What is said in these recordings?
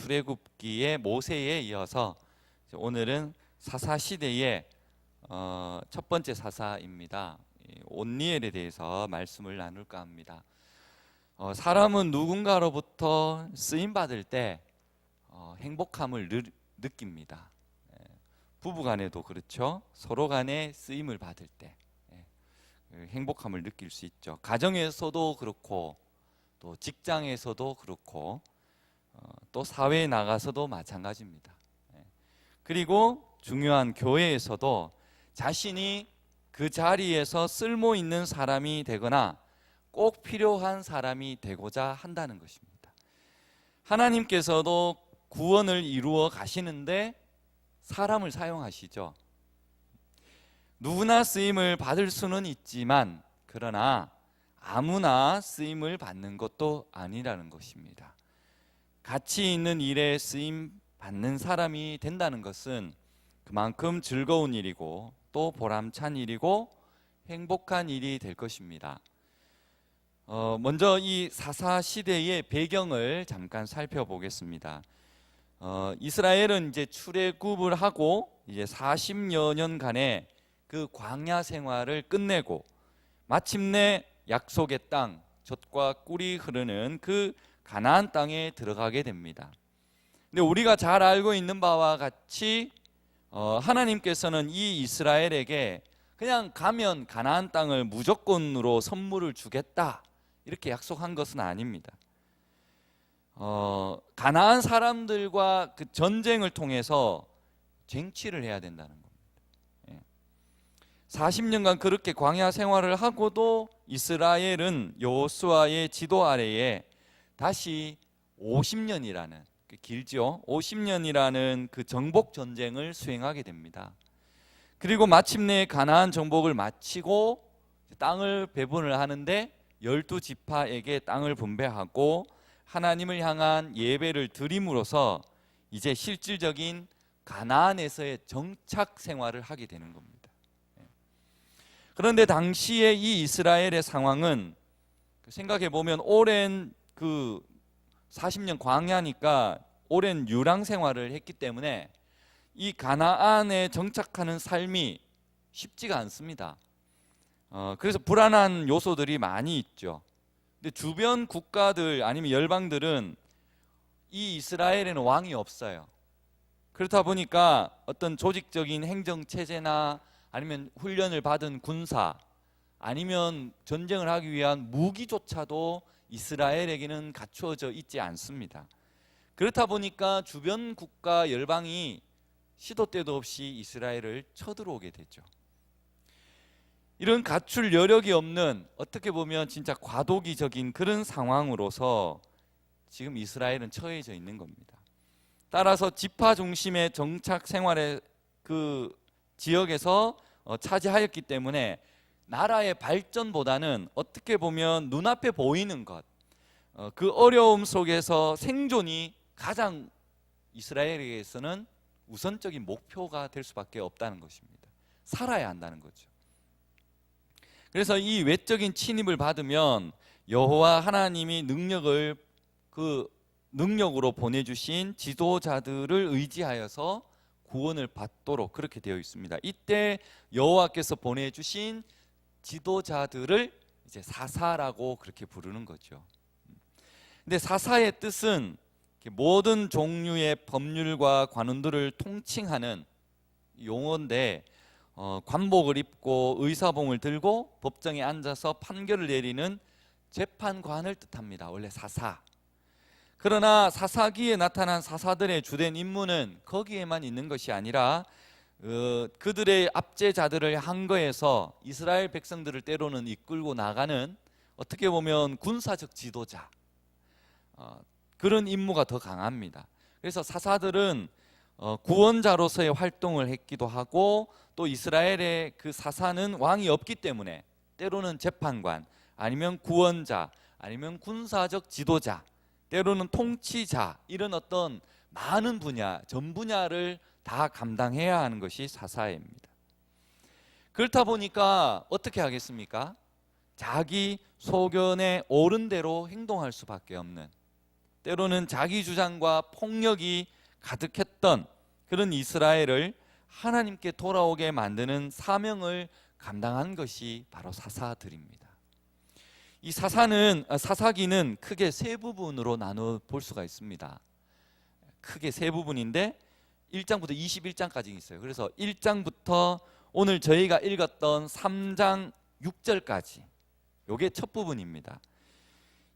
출애굽기의 모세에 이어서 오늘은 사사 시대의 첫 번째 사사입니다. 온니엘에 대해서 말씀을 나눌까 합니다. 사람은 누군가로부터 쓰임 받을 때 행복함을 느낍니다. 부부간에도 그렇죠. 서로 간에 쓰임을 받을 때 행복함을 느낄 수 있죠. 가정에서도 그렇고 또 직장에서도 그렇고 또 사회에 나가서도 마찬가지입니다. 그리고 중요한 교회에서도 자신이 그 자리에서 쓸모 있는 사람이 되거나 꼭 필요한 사람이 되고자 한다는 것입니다. 하나님께서도 구원을 이루어 가시는데 사람을 사용하시죠. 누구나 쓰임을 받을 수는 있지만 그러나 아무나 쓰임을 받는 것도 아니라는 것입니다. 가치 있는 일에 쓰임 받는 사람이 된다는 것은 그만큼 즐거운 일이고 또 보람찬 일이고 행복한 일이 될 것입니다. 먼저 이 사사 시대의 배경을 잠깐 살펴보겠습니다. 이스라엘은 이제 출애굽을 하고 이제 40여 년간의 그 광야 생활을 끝내고 마침내 약속의 땅, 젖과 꿀이 흐르는 그 가나안 땅에 들어가게 됩니다. 근데 우리가 잘 알고 있는 바와 같이 하나님께서는 이 이스라엘에게 그냥 가면 가나안 땅을 무조건으로 선물을 주겠다 이렇게 약속한 것은 아닙니다. 가나안 사람들과 그 전쟁을 통해서 쟁취를 해야 된다는 겁니다. 40년간 그렇게 광야 생활을 하고도 이스라엘은 여호수아의 지도 아래에 다시 50년이라는 길죠. 50년이라는 그 정복 전쟁을 수행하게 됩니다. 그리고 마침내 가나안 정복을 마치고 땅을 배분을 하는데 12지파에게 땅을 분배하고 하나님을 향한 예배를 드림으로써 이제 실질적인 가나안에서의 정착 생활을 하게 되는 겁니다. 그런데 당시에 이 이스라엘의 상황은 생각해 보면 오랜 그 40년 광야니까 오랜 유랑 생활을 했기 때문에 이 가나안에 정착하는 삶이 쉽지가 않습니다. 그래서 불안한 요소들이 많이 있죠. 근데 주변 국가들 아니면 열방들은 이 이스라엘에는 왕이 없어요. 그렇다 보니까 어떤 조직적인 행정 체제나 아니면 훈련을 받은 군사 아니면 전쟁을 하기 위한 무기조차도 이스라엘에게는 갖추어져 있지 않습니다. 그렇다 보니까 주변 국가 열방이 시도 때도 없이 이스라엘을 쳐들어오게 되죠. 이런 갖출 여력이 없는 어떻게 보면 진짜 과도기적인 그런 상황으로서 지금 이스라엘은 처해져 있는 겁니다. 따라서 지파 중심의 정착 생활의 그 지역에서 차지하였기 때문에 나라의 발전보다는 어떻게 보면 눈앞에 보이는 것, 그 어려움 속에서 생존이 가장 이스라엘에게서는 우선적인 목표가 될 수밖에 없다는 것입니다. 살아야 한다는 거죠. 그래서 이 외적인 침입을 받으면 여호와 하나님이 능력으로 보내주신 지도자들을 의지하여서 구원을 받도록 그렇게 되어 있습니다. 이때 여호와께서 보내주신 지도자들을 이제 사사라고 그렇게 부르는 거죠. 근데 사사의 뜻은 모든 종류의 법률과 관원들을 통칭하는 용어인데 관복을 입고 의사봉을 들고 법정에 앉아서 판결을 내리는 재판관을 뜻합니다. 원래 사사. 그러나 사사기에 나타난 사사들의 주된 임무는 거기에만 있는 것이 아니라 그들의 압제자들을 항거해서 이스라엘 백성들을 때로는 이끌고 나가는 어떻게 보면 군사적 지도자 그런 임무가 더 강합니다. 그래서 사사들은 구원자로서의 활동을 했기도 하고 또 이스라엘의 그 사사는 왕이 없기 때문에 때로는 재판관 아니면 구원자 아니면 군사적 지도자 때로는 통치자 이런 어떤 많은 분야 전 분야를 다 감당해야 하는 것이 사사입니다. 그렇다 보니까 어떻게 하겠습니까? 자기 소견에 옳은 대로 행동할 수밖에 없는 때로는 자기 주장과 폭력이 가득했던 그런 이스라엘을 하나님께 돌아오게 만드는 사명을 감당한 것이 바로 사사들입니다. 이 사사기는 크게 세 부분으로 나눠 볼 수가 있습니다. 크게 세 부분인데 1장부터 21장까지 있어요. 그래서 1장부터 오늘 저희가 읽었던 3장 6절까지 이게 첫 부분입니다.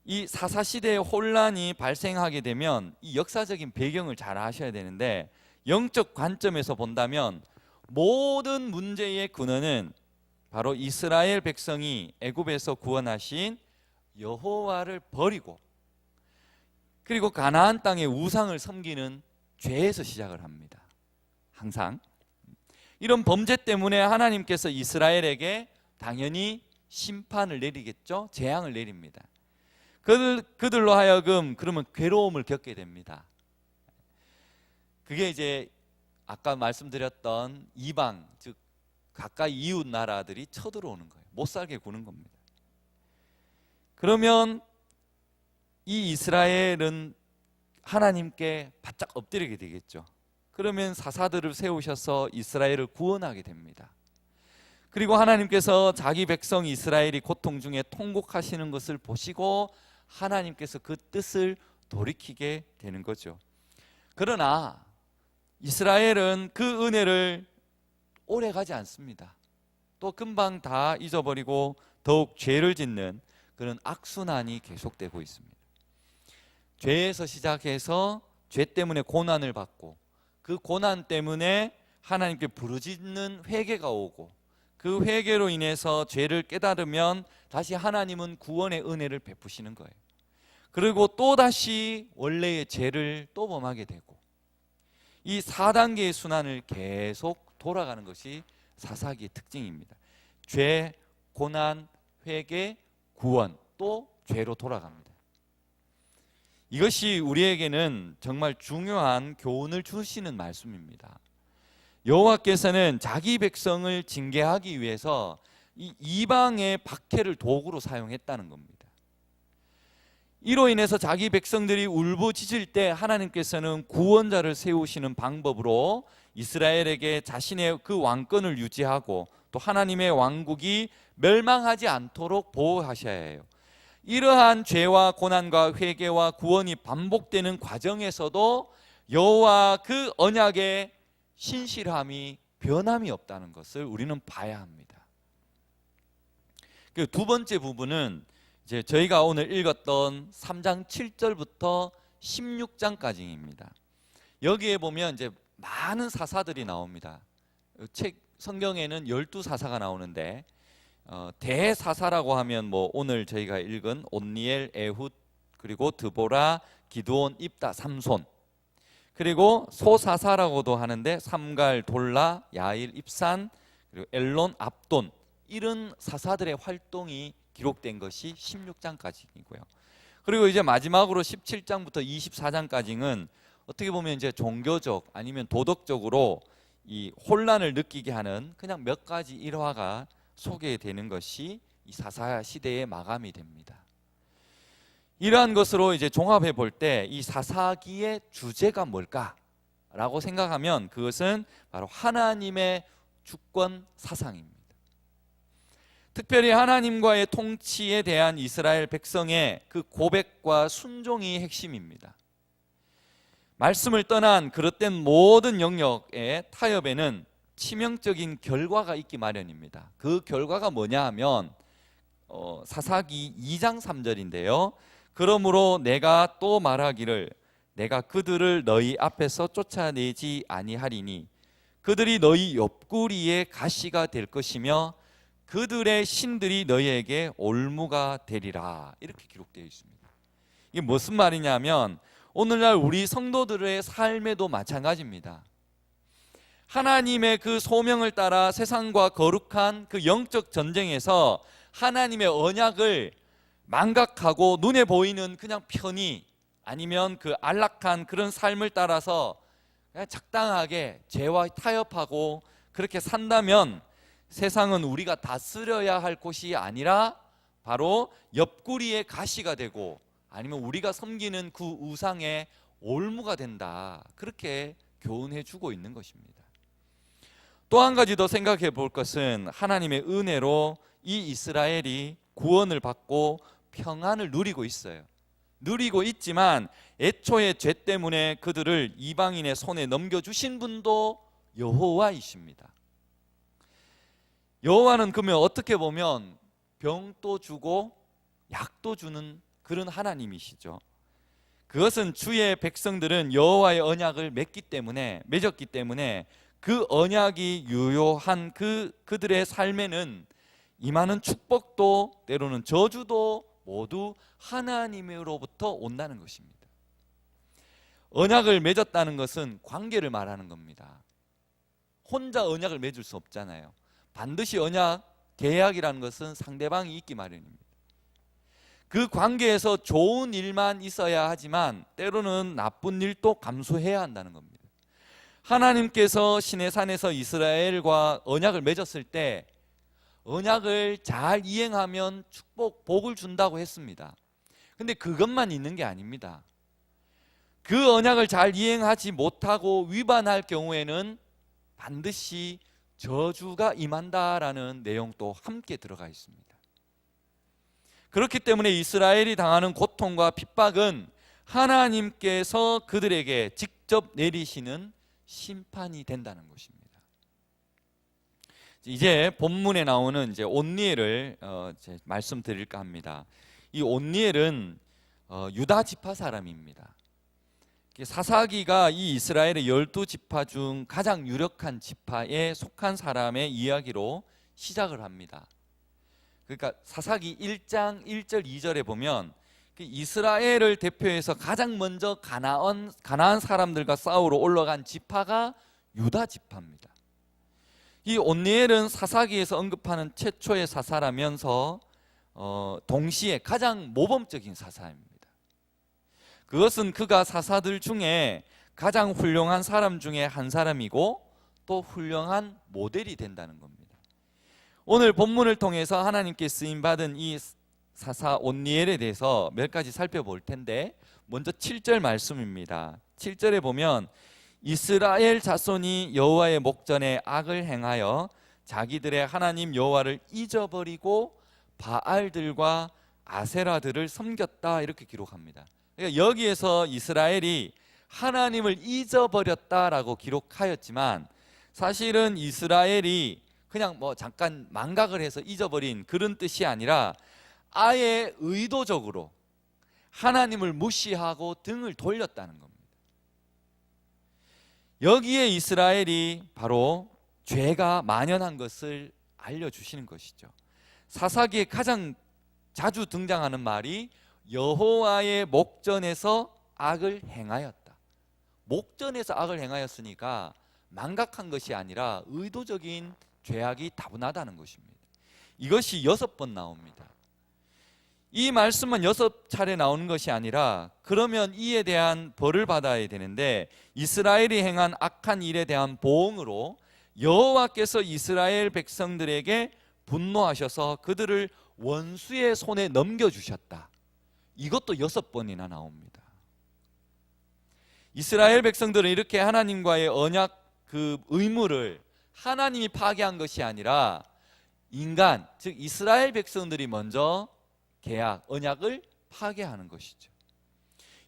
이 사사시대의 혼란이 발생하게 되면 이 역사적인 배경을 잘 아셔야 되는데, 영적 관점에서 본다면 모든 문제의 근원은 바로 이스라엘 백성이 애굽에서 구원하신 여호와를 버리고 그리고 가나안 땅의 우상을 섬기는 죄에서 시작을 합니다. 항상 이런 범죄 때문에 하나님께서 이스라엘에게 당연히 심판을 내리겠죠. 재앙을 내립니다. 그들로 하여금 그러면 괴로움을 겪게 됩니다. 그게 이제 아까 말씀드렸던 이방, 즉 가까이 이웃 나라들이 쳐들어오는 거예요. 못 살게 구는 겁니다. 그러면 이 이스라엘은 하나님께 바짝 엎드리게 되겠죠. 그러면 사사들을 세우셔서 이스라엘을 구원하게 됩니다. 그리고 하나님께서 자기 백성 이스라엘이 고통 중에 통곡하시는 것을 보시고 하나님께서 그 뜻을 돌이키게 되는 거죠. 그러나 이스라엘은 그 은혜를 오래 가지 않습니다. 또 금방 다 잊어버리고 더욱 죄를 짓는 그런 악순환이 계속되고 있습니다. 죄에서 시작해서 죄 때문에 고난을 받고 그 고난 때문에 하나님께 부르짖는 회개가 오고 그 회개로 인해서 죄를 깨달으면 다시 하나님은 구원의 은혜를 베푸시는 거예요. 그리고 또다시 원래의 죄를 또 범하게 되고 이 4단계의 순환을 계속 돌아가는 것이 사사기의 특징입니다. 죄, 고난, 회개, 구원, 또 죄로 돌아갑니다. 이것이 우리에게는 정말 중요한 교훈을 주시는 말씀입니다. 여호와께서는 자기 백성을 징계하기 위해서 이 이방의 박해를 도구로 사용했다는 겁니다. 이로 인해서 자기 백성들이 울부짖을 때 하나님께서는 구원자를 세우시는 방법으로 이스라엘에게 자신의 그 왕권을 유지하고 또 하나님의 왕국이 멸망하지 않도록 보호하셔야 해요. 이러한 죄와 고난과 회개와 구원이 반복되는 과정에서도 여호와 그 언약의 신실함이 변함이 없다는 것을 우리는 봐야 합니다. 그 두 번째 부분은 이제 저희가 오늘 읽었던 3장 7절부터 16장까지입니다. 여기에 보면 이제 많은 사사들이 나옵니다. 책 성경에는 12사사가 나오는데 대사사라고 하면 뭐 오늘 저희가 읽은 온니엘, 에훗, 그리고 드보라, 기드온, 입다, 삼손, 그리고 소사사라고도 하는데 삼갈, 돌라, 야일, 입산, 그리고 엘론, 압돈, 이런 사사들의 활동이 기록된 것이 16장까지이고요. 그리고 이제 마지막으로 17장부터 24장까지는 어떻게 보면 이제 종교적 아니면 도덕적으로 이 혼란을 느끼게 하는 그냥 몇 가지 일화가 소개되는 것이 이 사사 시대의 마감이 됩니다. 이러한 것으로 이제 종합해 볼 때 이 사사기의 주제가 뭘까라고 생각하면 그것은 바로 하나님의 주권 사상입니다. 특별히 하나님과의 통치에 대한 이스라엘 백성의 그 고백과 순종이 핵심입니다. 말씀을 떠난 그릇된 모든 영역의 타협에는 치명적인 결과가 있기 마련입니다. 그 결과가 뭐냐 하면 사사기 2장 3절인데요. 그러므로 내가 또 말하기를 내가 그들을 너희 앞에서 쫓아내지 아니하리니 그들이 너희 옆구리에 가시가 될 것이며 그들의 신들이 너희에게 올무가 되리라. 이렇게 기록되어 있습니다. 이게 무슨 말이냐면 오늘날 우리 성도들의 삶에도 마찬가지입니다. 하나님의 그 소명을 따라 세상과 거룩한 그 영적 전쟁에서 하나님의 언약을 망각하고 눈에 보이는 그냥 편의 아니면 그 안락한 그런 삶을 따라서 그냥 적당하게 죄와 타협하고 그렇게 산다면 세상은 우리가 다스려야 할 곳이 아니라 바로 옆구리에 가시가 되고 아니면 우리가 섬기는 그 우상의 올무가 된다. 그렇게 교훈해 주고 있는 것입니다. 또 한 가지 더 생각해 볼 것은 하나님의 은혜로 이 이스라엘이 구원을 받고 평안을 누리고 있어요. 누리고 있지만 애초에 죄 때문에 그들을 이방인의 손에 넘겨주신 분도 여호와이십니다. 여호와는 그러면 어떻게 보면 병도 주고 약도 주는 그런 하나님이시죠. 그것은 주의 백성들은 여호와의 언약을 맺었기 때문에 그 언약이 유효한 그들의 삶에는 임하는 축복도 때로는 저주도 모두 하나님으로부터 온다는 것입니다. 언약을 맺었다는 것은 관계를 말하는 겁니다. 혼자 언약을 맺을 수 없잖아요. 반드시 계약이라는 것은 상대방이 있기 마련입니다. 그 관계에서 좋은 일만 있어야 하지만 때로는 나쁜 일도 감수해야 한다는 겁니다. 하나님께서 시내산에서 이스라엘과 언약을 맺었을 때 언약을 잘 이행하면 복을 준다고 했습니다. 근데 그것만 있는 게 아닙니다. 그 언약을 잘 이행하지 못하고 위반할 경우에는 반드시 저주가 임한다라는 내용도 함께 들어가 있습니다. 그렇기 때문에 이스라엘이 당하는 고통과 핍박은 하나님께서 그들에게 직접 내리시는 심판이 된다는 것입니다. 이제 본문에 나오는 이제 온니엘을 말씀드릴까 합니다. 이 온니엘은 유다 지파 사람입니다. 사사기가 이 이스라엘의 12지파 중 가장 유력한 지파에 속한 사람의 이야기로 시작을 합니다. 그러니까 사사기 1장 1절 2절에 보면 이스라엘을 대표해서 가장 먼저 가나안 사람들과 싸우러 올라간 지파가 유다 지파입니다. 이 온니엘은 사사기에서 언급하는 최초의 사사라면서 동시에 가장 모범적인 사사입니다. 그것은 그가 사사들 중에 가장 훌륭한 사람 중에 한 사람이고 또 훌륭한 모델이 된다는 겁니다. 오늘 본문을 통해서 하나님께 쓰임받은 이 사사 온니엘에 대해서 몇 가지 살펴볼 텐데, 먼저 7절 말씀입니다. 7절에 보면 이스라엘 자손이 여호와의 목전에 악을 행하여 자기들의 하나님 여호와를 잊어버리고 바알들과 아세라들을 섬겼다, 이렇게 기록합니다. 그러니까 여기에서 이스라엘이 하나님을 잊어버렸다라고 기록하였지만 사실은 이스라엘이 그냥 잠깐 망각을 해서 잊어버린 그런 뜻이 아니라 아예 의도적으로 하나님을 무시하고 등을 돌렸다는 겁니다. 여기에 이스라엘이 바로 죄가 만연한 것을 알려주시는 것이죠. 사사기에 가장 자주 등장하는 말이 여호와의 목전에서 악을 행하였다. 목전에서 악을 행하였으니까 망각한 것이 아니라 의도적인 죄악이 다분하다는 것입니다. 이것이 6번 나옵니다. 이 말씀은 6차례 나오는 것이 아니라 그러면 이에 대한 벌을 받아야 되는데, 이스라엘이 행한 악한 일에 대한 보응으로 여호와께서 이스라엘 백성들에게 분노하셔서 그들을 원수의 손에 넘겨주셨다. 이것도 6번이나 나옵니다. 이스라엘 백성들은 이렇게 하나님과의 언약 그 의무를 하나님이 파괴한 것이 아니라 인간, 즉 이스라엘 백성들이 먼저 언약을 파괴하는 것이죠.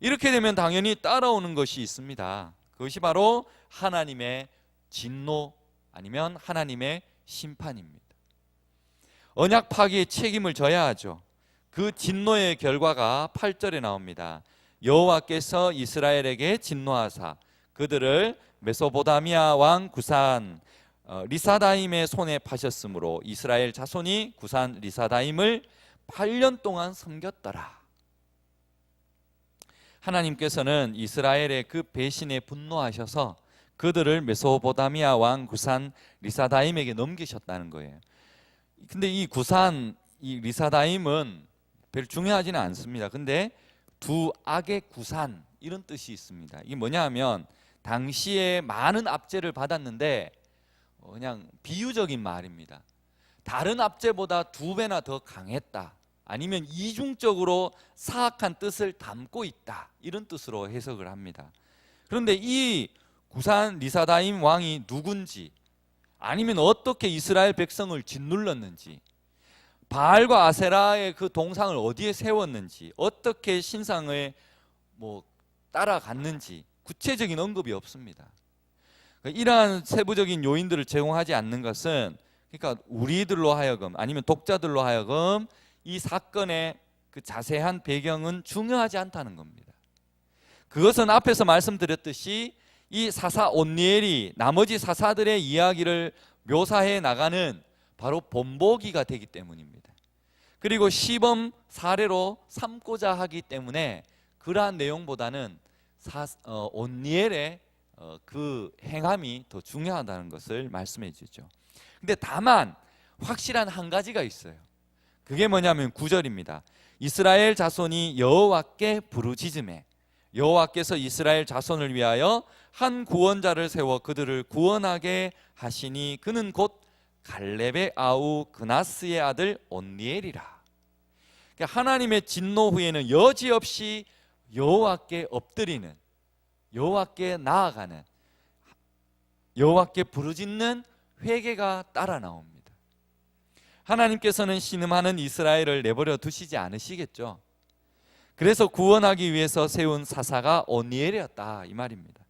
이렇게 되면 당연히 따라오는 것이 있습니다. 그것이 바로 하나님의 진노 아니면 하나님의 심판입니다. 언약 파괴의 책임을 져야 하죠. 그 진노의 결과가 8절에 나옵니다. 여호와께서 이스라엘에게 진노하사 그들을 메소보다미아 왕 구산 리사다임의 손에 파셨으므로 이스라엘 자손이 구산 리사다임을 8년 동안 섬겼더라. 하나님께서는 이스라엘의 그 배신에 분노하셔서 그들을 메소보다미아 왕 구산 리사다임에게 넘기셨다는 거예요. 근데 이 리사다임은 별로 중요하지는 않습니다. 근데 두 악의 구산, 이런 뜻이 있습니다. 이게 뭐냐 하면 당시에 많은 압제를 받았는데 그냥 비유적인 말입니다. 다른 압제보다 2배나 더 강했다, 아니면 이중적으로 사악한 뜻을 담고 있다, 이런 뜻으로 해석을 합니다. 그런데 이 구산 리사다임 왕이 누군지, 아니면 어떻게 이스라엘 백성을 짓눌렀는지, 바알과 아세라의 그 동상을 어디에 세웠는지, 어떻게 신상을 따라갔는지 구체적인 언급이 없습니다. 이러한 세부적인 요인들을 제공하지 않는 것은, 그러니까 우리들로 하여금, 아니면 독자들로 하여금 이 사건의 그 자세한 배경은 중요하지 않다는 겁니다. 그것은 앞에서 말씀드렸듯이 이 사사 온니엘이 나머지 사사들의 이야기를 묘사해 나가는 바로 본보기가 되기 때문입니다. 그리고 시범 사례로 삼고자 하기 때문에 그러한 내용보다는 온니엘의 그 행함이 더 중요하다는 것을 말씀해 주죠. 근데 다만 확실한 한 가지가 있어요. 그게 뭐냐면 9절입니다. 이스라엘 자손이 여호와께 부르짖음에, 여호와께서 이스라엘 자손을 위하여 한 구원자를 세워 그들을 구원하게 하시니 그는 곧 갈렙의 아우 그나스의 아들 온니엘이라. 그러니까 하나님의 진노 후에는 여지없이 여호와께 엎드리는, 여호와께 나아가는, 여호와께 부르짖는 회개가 따라 나옵니다. 하나님께서는 신음하는 이스라엘을 내버려 두시지 않으시겠죠. 그래서 구원하기 위해서 세운 사사가 온니엘이었다, 이 말입니다.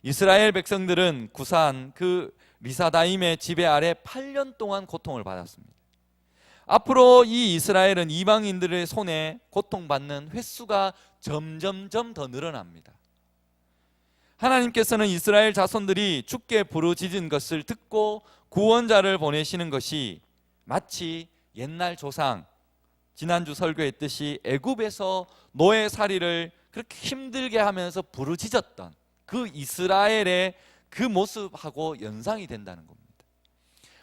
이스라엘 백성들은 구산 그 리사다임의 지배 아래 8년 동안 고통을 받았습니다. 앞으로 이 이스라엘은 이방인들의 손에 고통받는 횟수가 점점점 더 늘어납니다. 하나님께서는 이스라엘 자손들이 주께 부르짖은 것을 듣고 구원자를 보내시는 것이 마치 옛날 조상, 지난주 설교했듯이 애굽에서 노예살이를 그렇게 힘들게 하면서 부르짖었던 그 이스라엘의 그 모습하고 연상이 된다는 겁니다.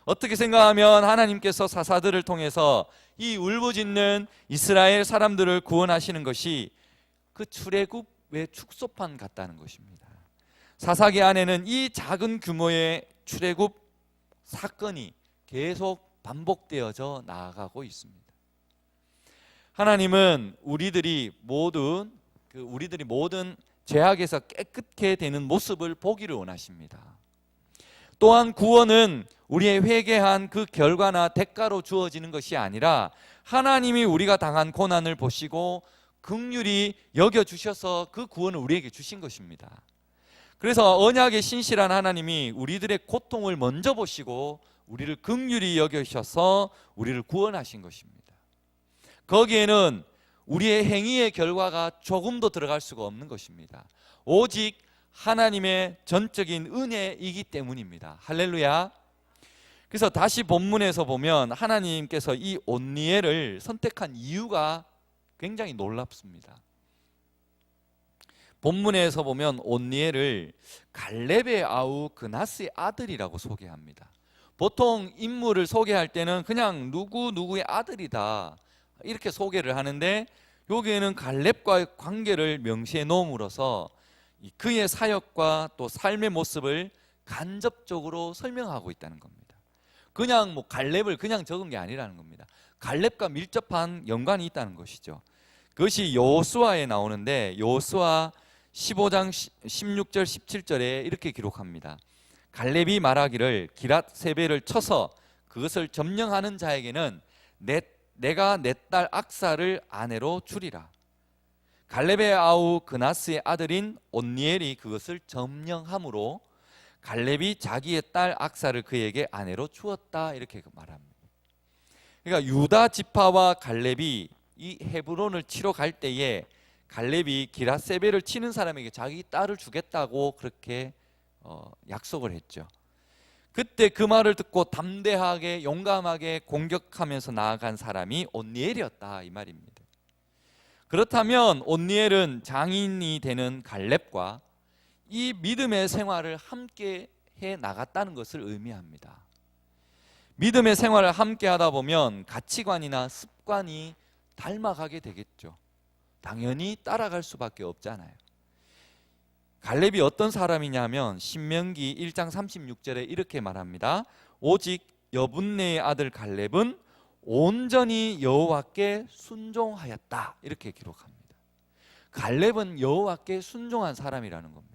어떻게 생각하면 하나님께서 사사들을 통해서 이 울부짖는 이스라엘 사람들을 구원하시는 것이 그 출애굽의 축소판 같다는 것입니다. 사사기 안에는 이 작은 규모의 출애굽 사건이 계속 반복되어져 나아가고 있습니다. 하나님은 우리들이 모든 죄악에서 깨끗게 되는 모습을 보기를 원하십니다. 또한 구원은 우리의 회개한 그 결과나 대가로 주어지는 것이 아니라 하나님이 우리가 당한 고난을 보시고 긍휼히 여겨주셔서 그 구원을 우리에게 주신 것입니다. 그래서 언약의 신실한 하나님이 우리들의 고통을 먼저 보시고 우리를 긍휼히 여기셔서 우리를 구원하신 것입니다. 거기에는 우리의 행위의 결과가 조금도 들어갈 수가 없는 것입니다. 오직 하나님의 전적인 은혜이기 때문입니다. 할렐루야. 그래서 다시 본문에서 보면 하나님께서 이 온니엘을 선택한 이유가 굉장히 놀랍습니다. 본문에서 보면 온니엘을 갈렙의 아우 그나스의 아들이라고 소개합니다. 보통 인물을 소개할 때는 그냥 누구의 아들이다 이렇게 소개를 하는데, 여기에는 갈렙과의 관계를 명시해 놓음으로써 그의 사역과 또 삶의 모습을 간접적으로 설명하고 있다는 겁니다. 그냥 갈렙을 그냥 적은 게 아니라는 겁니다. 갈렙과 밀접한 연관이 있다는 것이죠. 그것이 여호수아에 나오는데 여호수아 15장 16절 17절에 이렇게 기록합니다. 갈렙이 말하기를 기랏 세배를 쳐서 그것을 점령하는 자에게는 내가 내 딸 악사를 아내로 주리라. 갈렙의 아우 그나스의 아들인 온니엘이 그것을 점령함으로 갈렙이 자기의 딸 악사를 그에게 아내로 주었다, 이렇게 말합니다. 그러니까 유다 지파와 갈렙이 이 헤브론을 치러 갈 때에 갈렙이 기랏 세배를 치는 사람에게 자기 딸을 주겠다고 그렇게 약속을 했죠. 그때 그 말을 듣고 담대하게 용감하게 공격하면서 나아간 사람이 온니엘이었다, 이 말입니다. 그렇다면 온니엘은 장인이 되는 갈렙과 이 믿음의 생활을 함께 해 나갔다는 것을 의미합니다. 믿음의 생활을 함께 하다 보면 가치관이나 습관이 닮아가게 되겠죠. 당연히 따라갈 수밖에 없잖아요. 갈렙이 어떤 사람이냐면 신명기 1장 36절에 이렇게 말합니다. 오직 여분네의 아들 갈렙은 온전히 여호와께 순종하였다 이렇게 기록합니다. 갈렙은 여호와께 순종한 사람이라는 겁니다.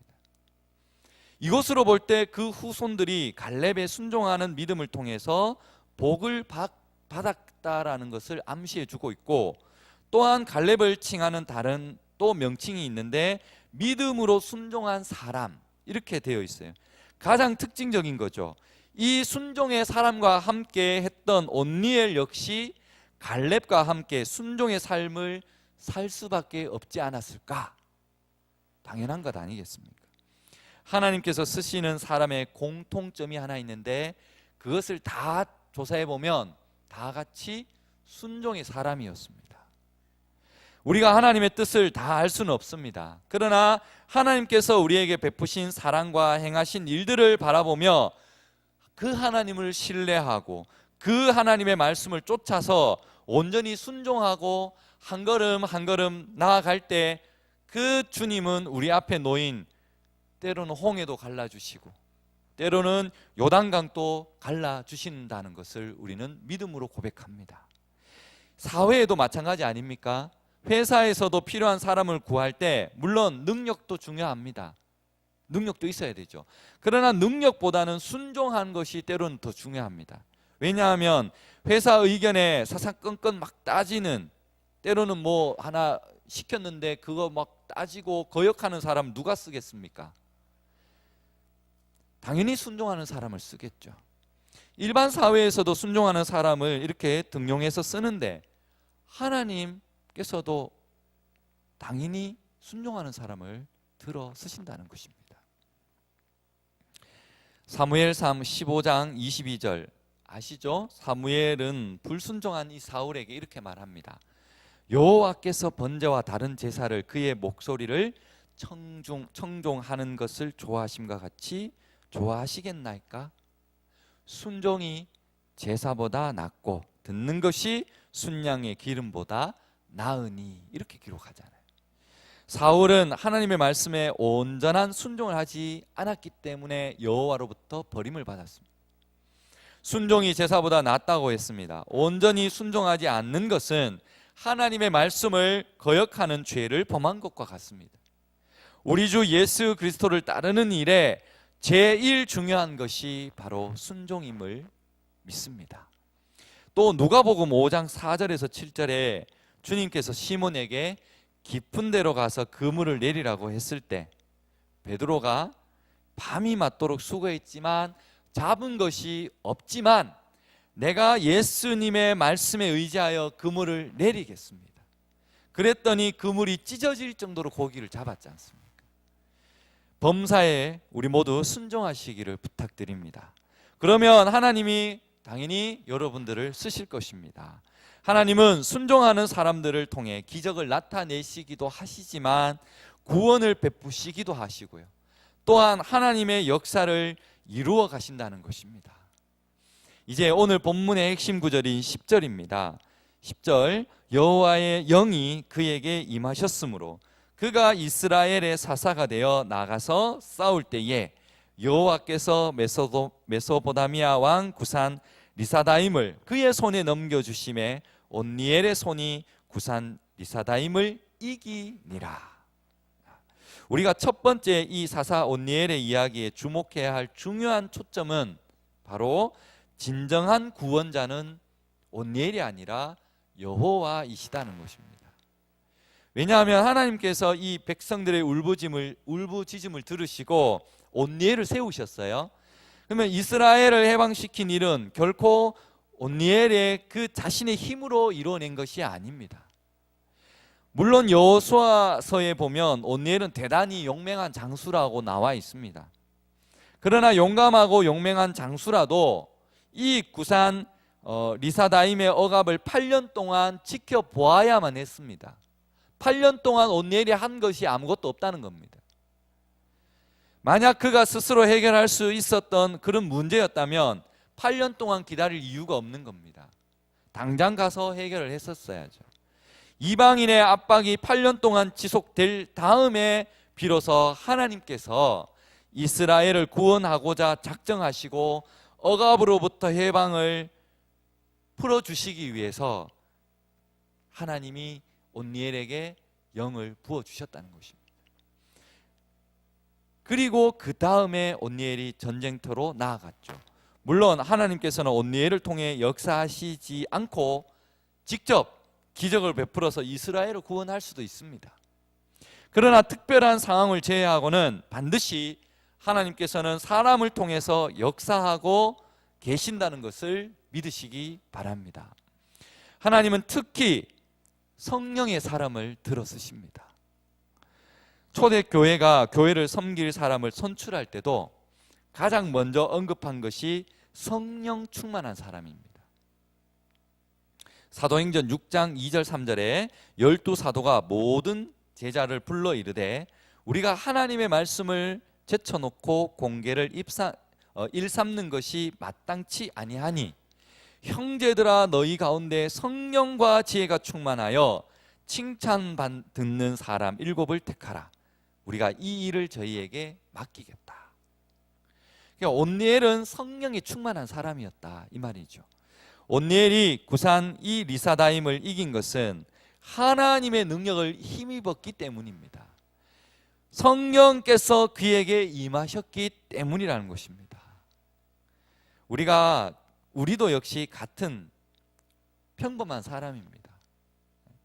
이것으로 볼 때 그 후손들이 갈렙의 순종하는 믿음을 통해서 복을 받았다라는 것을 암시해 주고 있고, 또한 갈렙을 칭하는 다른 또 명칭이 있는데 믿음으로 순종한 사람 이렇게 되어 있어요. 가장 특징적인 거죠. 이 순종의 사람과 함께 했던 온니엘 역시 갈렙과 함께 순종의 삶을 살 수밖에 없지 않았을까? 당연한 것 아니겠습니까? 하나님께서 쓰시는 사람의 공통점이 하나 있는데 그것을 다 조사해 보면 다 같이 순종의 사람이었습니다. 우리가 하나님의 뜻을 다 알 수는 없습니다. 그러나 하나님께서 우리에게 베푸신 사랑과 행하신 일들을 바라보며 그 하나님을 신뢰하고 그 하나님의 말씀을 쫓아서 온전히 순종하고 한 걸음 한 걸음 나아갈 때 그 주님은 우리 앞에 놓인 때로는 홍해도 갈라주시고 때로는 요단강도 갈라주신다는 것을 우리는 믿음으로 고백합니다. 사회에도 마찬가지 아닙니까? 회사에서도 필요한 사람을 구할 때 물론 능력도 중요합니다. 능력도 있어야 되죠. 그러나 능력보다는 순종하는 것이 때로는 더 중요합니다. 왜냐하면 회사 의견에 사사건건 막 따지는, 때로는 뭐 하나 시켰는데 그거 막 따지고 거역하는 사람 누가 쓰겠습니까? 당연히 순종하는 사람을 쓰겠죠. 일반 사회에서도 순종하는 사람을 이렇게 등용해서 쓰는데 하나님께서도 당연히 순종하는 사람을 들어 쓰신다는 것입니다. 사무엘상 15장 22절 아시죠? 사무엘은 불순종한 이 사울에게 이렇게 말합니다. 여호와께서 번제와 다른 제사를 그의 목소리를 청종하는 것을 좋아하심과 같이 좋아하시겠나이까? 순종이 제사보다 낫고 듣는 것이 순양의 기름보다 나으니 이렇게 기록하잖아요. 사울은 하나님의 말씀에 온전한 순종을 하지 않았기 때문에 여호와로부터 버림을 받았습니다. 순종이 제사보다 낫다고 했습니다. 온전히 순종하지 않는 것은 하나님의 말씀을 거역하는 죄를 범한 것과 같습니다. 우리 주 예수 그리스도를 따르는 일에 제일 중요한 것이 바로 순종임을 믿습니다. 또 누가복음 5장 4절에서 7절에 주님께서 시몬에게 깊은 데로 가서 그물을 내리라고 했을 때 베드로가 밤이 맞도록 수고했지만 잡은 것이 없지만 내가 예수님의 말씀에 의지하여 그물을 내리겠습니다. 그랬더니 그물이 찢어질 정도로 고기를 잡았지 않습니까? 범사에 우리 모두 순종하시기를 부탁드립니다. 그러면 하나님이 당연히 여러분들을 쓰실 것입니다. 하나님은 순종하는 사람들을 통해 기적을 나타내시기도 하시지만 구원을 베푸시기도 하시고요. 또한 하나님의 역사를 이루어 가신다는 것입니다. 이제 오늘 본문의 핵심 구절인 10절입니다. 10절 여호와의 영이 그에게 임하셨으므로 그가 이스라엘의 사사가 되어 나가서 싸울 때에 여호와께서 메소포다미아 왕 구산 리사다임을 그의 손에 넘겨주심에 온니엘의 손이 구산 리사다임을 이기니라. 우리가 첫 번째 이 사사 온니엘의 이야기에 주목해야 할 중요한 초점은 바로 진정한 구원자는 온니엘이 아니라 여호와이시다는 것입니다. 왜냐하면 하나님께서 이 백성들의 울부짖음을 들으시고 온니엘을 세우셨어요. 그러면 이스라엘을 해방시킨 일은 결코 온니엘의 그 자신의 힘으로 이루어낸 것이 아닙니다. 물론 여호수아서에 보면 온니엘은 대단히 용맹한 장수라고 나와 있습니다. 그러나 용감하고 용맹한 장수라도 이 구산 리사다임의 억압을 8년 동안 지켜보아야만 했습니다. 8년 동안 온니엘이 한 것이 아무것도 없다는 겁니다. 만약 그가 스스로 해결할 수 있었던 그런 문제였다면 8년 동안 기다릴 이유가 없는 겁니다. 당장 가서 해결을 했었어야죠. 이방인의 압박이 8년 동안 지속될 다음에 비로소 하나님께서 이스라엘을 구원하고자 작정하시고 억압으로부터 해방을 풀어주시기 위해서 하나님이 온니엘에게 영을 부어주셨다는 것입니다. 그리고 그 다음에 온니엘이 전쟁터로 나아갔죠. 물론 하나님께서는 온니엘을 통해 역사하시지 않고 직접 기적을 베풀어서 이스라엘을 구원할 수도 있습니다. 그러나 특별한 상황을 제외하고는 반드시 하나님께서는 사람을 통해서 역사하고 계신다는 것을 믿으시기 바랍니다. 하나님은 특히 성령의 사람을 들어 쓰십니다. 초대교회가 교회를 섬길 사람을 선출할 때도 가장 먼저 언급한 것이 성령 충만한 사람입니다. 사도행전 6장 2절 3절에 12사도가 모든 제자를 불러 이르되 우리가 하나님의 말씀을 제쳐놓고 공계를 일삼는 것이 마땅치 아니하니 형제들아 너희 가운데 성령과 지혜가 충만하여 칭찬 듣는 사람 7을 택하라. 우리가 이 일을 저희에게 맡기겠다. 그러니까 온니엘은 성령이 충만한 사람이었다 이 말이죠. 온니엘이 구산 이 리사다임을 이긴 것은 하나님의 능력을 힘입었기 때문입니다. 성령께서 그에게 임하셨기 때문이라는 것입니다. 우리도 역시 같은 평범한 사람입니다.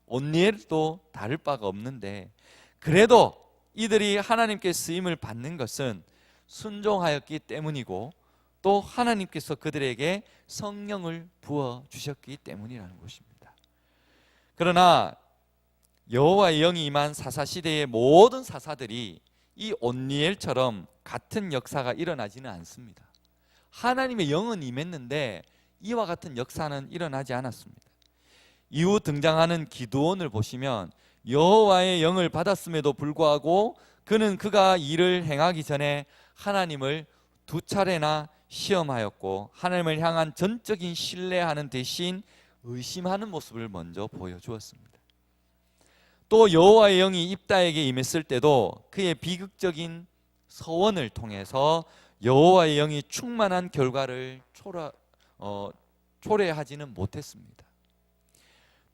온니엘도 다를 바가 없는데 그래도 이들이 하나님께 쓰임을 받는 것은 순종하였기 때문이고 또 하나님께서 그들에게 성령을 부어주셨기 때문이라는 것입니다. 그러나 여호와의 영이 임한 사사시대의 모든 사사들이 이 온니엘처럼 같은 역사가 일어나지는 않습니다. 하나님의 영은 임했는데 이와 같은 역사는 일어나지 않았습니다. 이후 등장하는 기드온을 보시면 여호와의 영을 받았음에도 불구하고 그가 일을 행하기 전에 하나님을 2차례나 시험하였고 하나님을 향한 전적인 신뢰하는 대신 의심하는 모습을 먼저 보여주었습니다. 또 여호와의 영이 입다에게 임했을 때도 그의 비극적인 서원을 통해서 여호와의 영이 충만한 결과를 초래하지는 못했습니다.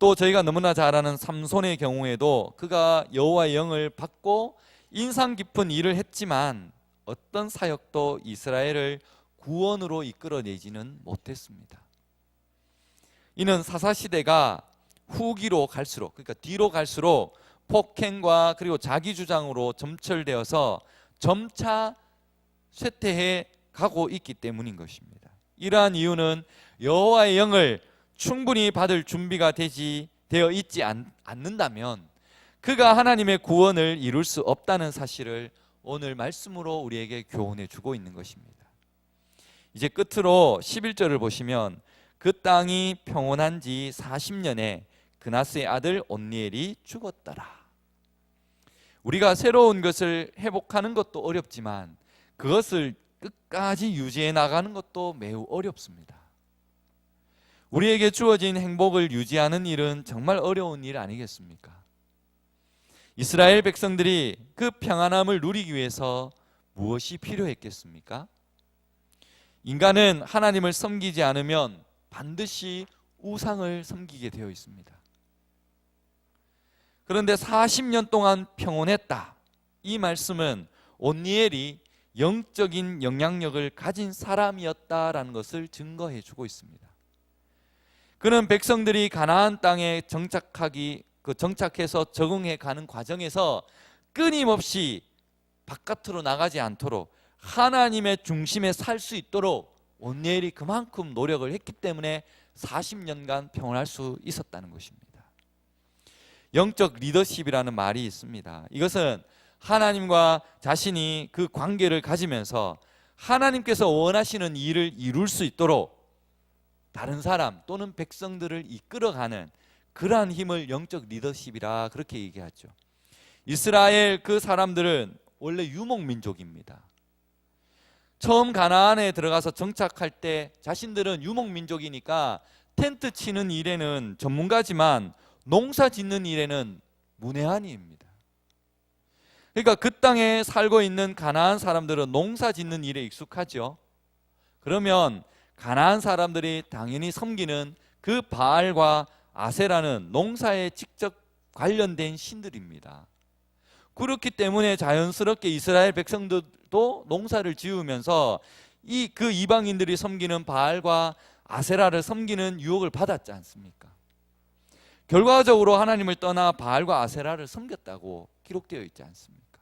또 저희가 너무나 잘 아는 삼손의 경우에도 그가 여호와의 영을 받고 인상 깊은 일을 했지만 어떤 사역도 이스라엘을 구원으로 이끌어내지는 못했습니다. 이는 사사시대가 후기로 갈수록, 그러니까 뒤로 갈수록 폭행과 그리고 자기 주장으로 점철되어서 점차 쇠퇴해 가고 있기 때문인 것입니다. 이러한 이유는 여호와의 영을 충분히 받을 준비가 되어 있지 않는다면 그가 하나님의 구원을 이룰 수 없다는 사실을 오늘 말씀으로 우리에게 교훈해 주고 있는 것입니다. 이제 끝으로 11절을 보시면 그 땅이 평온한 지 40년에 그나스의 아들 온니엘이 죽었더라. 우리가 새로운 것을 회복하는 것도 어렵지만 그것을 끝까지 유지해 나가는 것도 매우 어렵습니다. 우리에게 주어진 행복을 유지하는 일은 정말 어려운 일 아니겠습니까? 이스라엘 백성들이 그 평안함을 누리기 위해서 무엇이 필요했겠습니까? 인간은 하나님을 섬기지 않으면 반드시 우상을 섬기게 되어 있습니다. 그런데 40년 동안 평온했다. 이 말씀은 온니엘이 영적인 영향력을 가진 사람이었다라는 것을 증거해 주고 있습니다. 그는 백성들이 가나안 땅에 정착해서 적응해 가는 과정에서 끊임없이 바깥으로 나가지 않도록 하나님의 중심에 살 수 있도록 온니엘이 그만큼 노력을 했기 때문에 40년간 평온할 수 있었다는 것입니다. 영적 리더십이라는 말이 있습니다. 이것은 하나님과 자신이 그 관계를 가지면서 하나님께서 원하시는 일을 이룰 수 있도록 다른 사람 또는 백성들을 이끌어가는 그러한 힘을 영적 리더십이라 그렇게 얘기하죠. 이스라엘 그 사람들은 원래 유목민족입니다. 처음 가나안에 들어가서 정착할 때 자신들은 유목민족이니까 텐트 치는 일에는 전문가지만 농사 짓는 일에는 문외한입니다. 그러니까 그 땅에 살고 있는 가나안 사람들은 농사 짓는 일에 익숙하죠. 그러면 가나안 사람들이 당연히 섬기는 그 바알과 아세라는 농사에 직접 관련된 신들입니다. 그렇기 때문에 자연스럽게 이스라엘 백성들도 농사를 지으면서 그 이방인들이 섬기는 바알과 아세라를 섬기는 유혹을 받았지 않습니까? 결과적으로 하나님을 떠나 바알과 아세라를 섬겼다고 기록되어 있지 않습니까?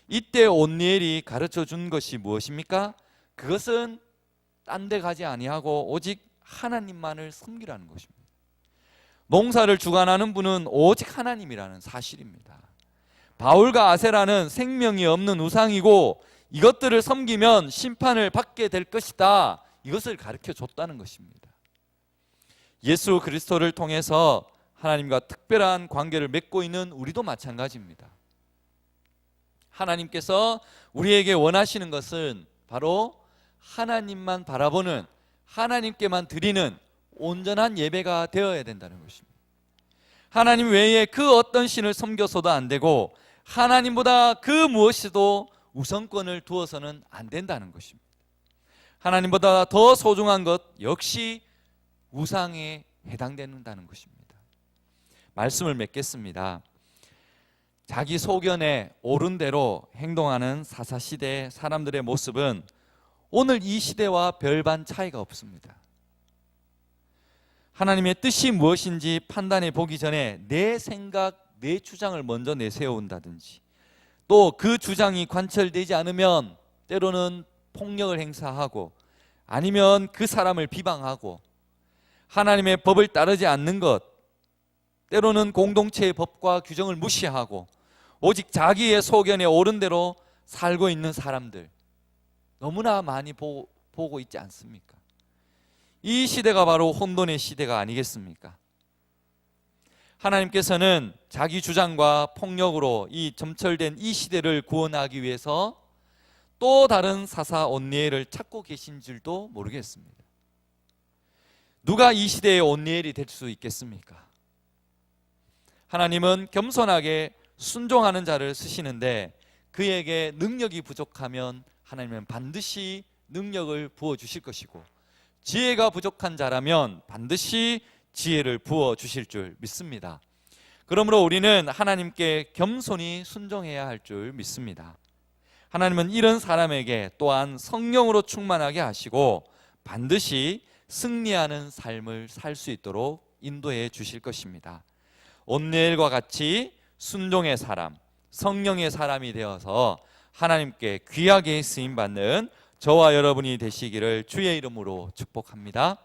이때 온니엘이 가르쳐 준 것이 무엇입니까? 그것은 딴 데 가지 아니하고 오직 하나님만을 섬기라는 것입니다. 농사를 주관하는 분은 오직 하나님이라는 사실입니다. 바울과 아세라는 생명이 없는 우상이고 이것들을 섬기면 심판을 받게 될 것이다, 이것을 가르쳐 줬다는 것입니다. 예수 그리스도를 통해서 하나님과 특별한 관계를 맺고 있는 우리도 마찬가지입니다. 하나님께서 우리에게 원하시는 것은 바로 하나님만 바라보는, 하나님께만 드리는 온전한 예배가 되어야 된다는 것입니다. 하나님 외에 그 어떤 신을 섬겨서도 안 되고 하나님보다 그 무엇에도 우선권을 두어서는 안 된다는 것입니다. 하나님보다 더 소중한 것 역시 우상에 해당된다는 것입니다. 말씀을 맺겠습니다. 자기 소견에 옳은 대로 행동하는 사사시대 사람들의 모습은 오늘 이 시대와 별반 차이가 없습니다. 하나님의 뜻이 무엇인지 판단해 보기 전에 내 생각, 내 주장을 먼저 내세운다든지, 또 그 주장이 관철되지 않으면 때로는 폭력을 행사하고 아니면 그 사람을 비방하고, 하나님의 법을 따르지 않는 것, 때로는 공동체의 법과 규정을 무시하고 오직 자기의 소견에 옳은 대로 살고 있는 사람들 너무나 많이 보고 있지 않습니까? 이 시대가 바로 혼돈의 시대가 아니겠습니까? 하나님께서는 자기 주장과 폭력으로 이 점철된 이 시대를 구원하기 위해서 또 다른 사사 온니엘을 찾고 계신 줄도 모르겠습니다. 누가 이 시대의 온니엘이 될 수 있겠습니까? 하나님은 겸손하게 순종하는 자를 쓰시는데 그에게 능력이 부족하면 하나님은 반드시 능력을 부어주실 것이고, 지혜가 부족한 자라면 반드시 지혜를 부어주실 줄 믿습니다. 그러므로 우리는 하나님께 겸손히 순종해야 할 줄 믿습니다. 하나님은 이런 사람에게 또한 성령으로 충만하게 하시고 반드시 승리하는 삶을 살 수 있도록 인도해 주실 것입니다. 온니엘과 같이 순종의 사람, 성령의 사람이 되어서 하나님께 귀하게 쓰임받는 저와 여러분이 되시기를 주의 이름으로 축복합니다.